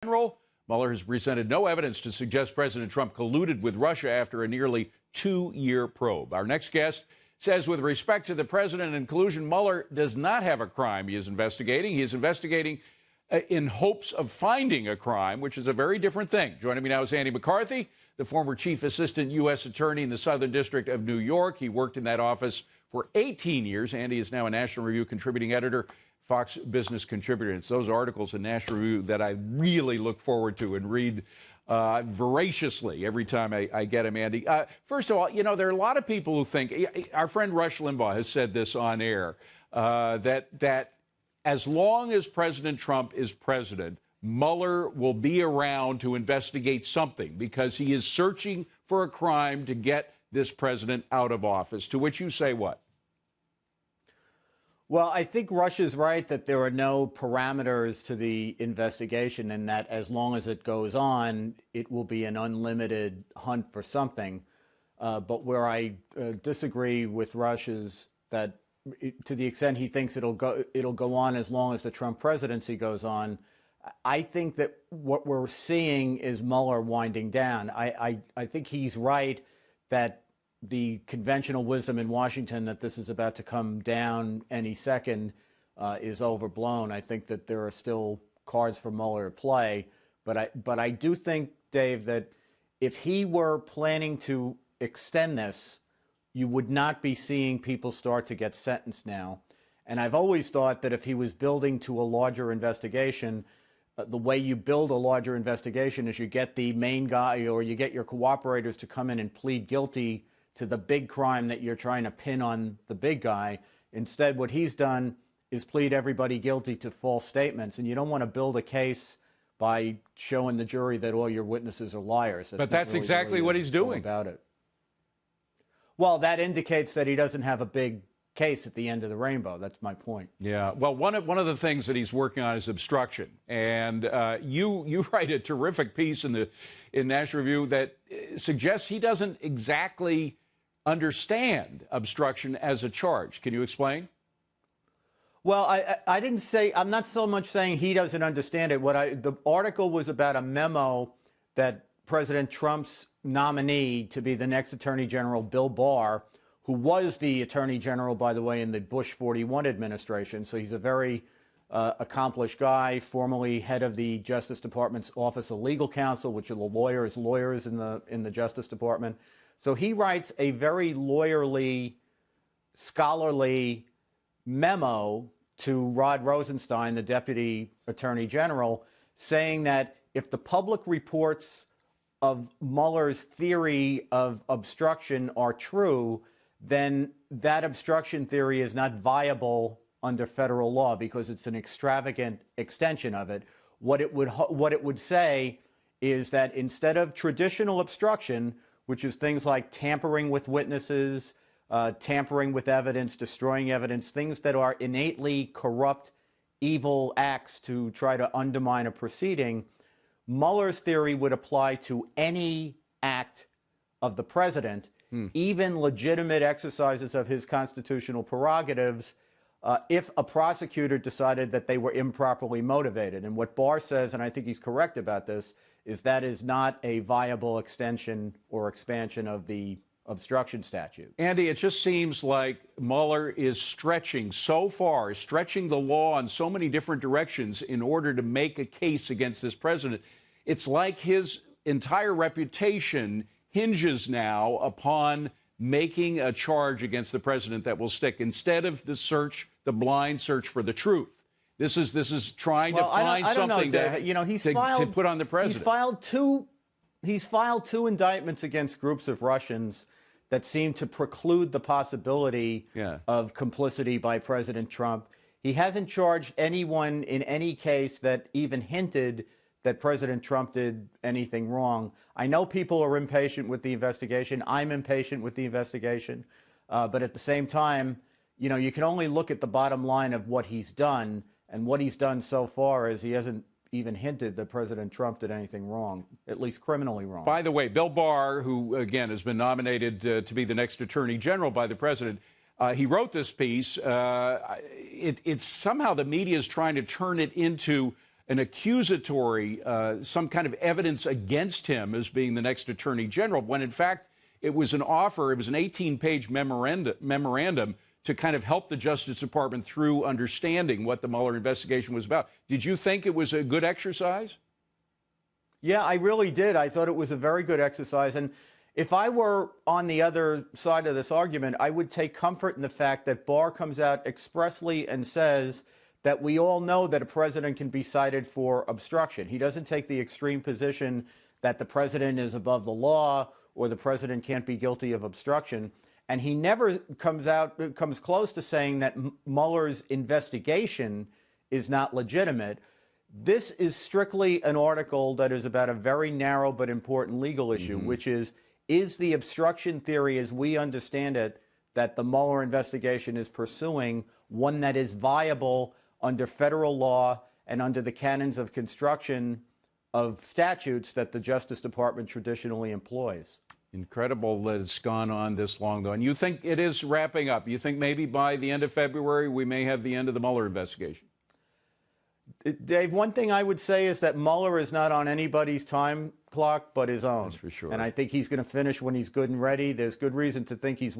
General, Mueller has presented no evidence to suggest President Trump colluded with Russia after a nearly 2-year probe. Our next guest says with respect to the president and collusion, Mueller does not have a crime he is investigating. He is investigating in hopes of finding a crime, which is a very different thing. Joining me now is Andy McCarthy, the former chief assistant U.S. attorney in the Southern District of New York. He worked in that office for 18 years. Andy is now a National Review contributing editor, Fox Business contributor. It's those articles in National Review that I really look forward to and read voraciously every time I get them, Andy. First of all, you know, there are a lot of people who think, our friend Rush Limbaugh has said this on air, that as long as President Trump is president, Mueller will be around to investigate something because he is searching for a crime to get this president out of office. To which you say what? Well, I think Rush is right that there are no parameters to the investigation and that as long as it goes on, it will be an unlimited hunt for something. But where I disagree with Rush is that to the extent he thinks it'll go on as long as the Trump presidency goes on, I think that what we're seeing is Mueller winding down. I think he's right that the conventional wisdom in Washington that this is about to come down any second is overblown. I think that there are still cards for Mueller to play. But I do think, Dave, that if he were planning to extend this, you would not be seeing people start to get sentenced now. And I've always thought that if he was building to a larger investigation, the way you build a larger investigation is you get the main guy or you get your cooperators to come in and plead guilty to the big crime that you're trying to pin on the big guy. Instead, what he's done is plead everybody guilty to false statements. And you don't want to build a case by showing the jury that all your witnesses are liars. But that's really exactly what he's doing about it. Well, that indicates that he doesn't have a big case at the end of the rainbow. That's my point. Yeah. Well, one of the things that he's working on is obstruction. And you write a terrific piece in National Review that suggests he doesn't exactly understand obstruction as a charge. Can you explain? Well, I didn't say, I'm not so much saying he doesn't understand it. The article was about a memo that President Trump's nominee to be the next Attorney General, Bill Barr, who was the Attorney General, by the way, in the Bush 41 administration. So he's a very accomplished guy, formerly head of the Justice Department's Office of Legal Counsel, which are the lawyers in the Justice Department. So he writes a very lawyerly, scholarly memo to Rod Rosenstein, the Deputy Attorney General, saying that if the public reports of Mueller's theory of obstruction are true, then that obstruction theory is not viable under federal law because it's an extravagant extension of it. What it would say is that instead of traditional obstruction, which is things like tampering with witnesses, tampering with evidence, destroying evidence, things that are innately corrupt, evil acts to try to undermine a proceeding, Mueller's theory would apply to any act of the president, even legitimate exercises of his constitutional prerogatives, if a prosecutor decided that they were improperly motivated. And what Barr says, and I think he's correct about this, is that is not a viable extension or expansion of the obstruction statute. Andy, it just seems like Mueller is stretching so far, stretching the law in so many different directions in order to make a case against this president. It's like his entire reputation hinges now upon making a charge against the president that will stick instead of the blind search for the truth. This is trying to find something to put on the president. He's filed two indictments against groups of Russians that seem to preclude the possibility of complicity by President Trump. He hasn't charged anyone in any case that even hinted that President Trump did anything wrong. I know people are impatient with the investigation. I'm impatient with the investigation. But at the same time, you can only look at the bottom line of what he's done. And what he's done so far is he hasn't even hinted that President Trump did anything wrong, at least criminally wrong. By the way, Bill Barr, who, again, has been nominated to be the next Attorney General by the president, he wrote this piece. It's somehow the media is trying to turn it into an accusatory, some kind of evidence against him as being the next attorney general, when in fact it was an offer, it was an 18-page memorandum to kind of help the Justice Department through understanding what the Mueller investigation was about. Did you think it was a good exercise? Yeah, I really did. I thought it was a very good exercise. And if I were on the other side of this argument, I would take comfort in the fact that Barr comes out expressly and says that we all know that a president can be cited for obstruction. He doesn't take the extreme position that the president is above the law or the president can't be guilty of obstruction. And he never comes close to saying that Mueller's investigation is not legitimate. This is strictly an article that is about a very narrow but important legal issue, which is the obstruction theory, as we understand it, that the Mueller investigation is pursuing, one that is viable under federal law and under the canons of construction of statutes that the Justice Department traditionally employs. Incredible that it's gone on this long, though. And you think it is wrapping up? You think maybe by the end of February we may have the end of the Mueller investigation? Dave, one thing I would say is that Mueller is not on anybody's time clock but his own. That's for sure. And I think he's going to finish when he's good and ready. There's good reason to think he's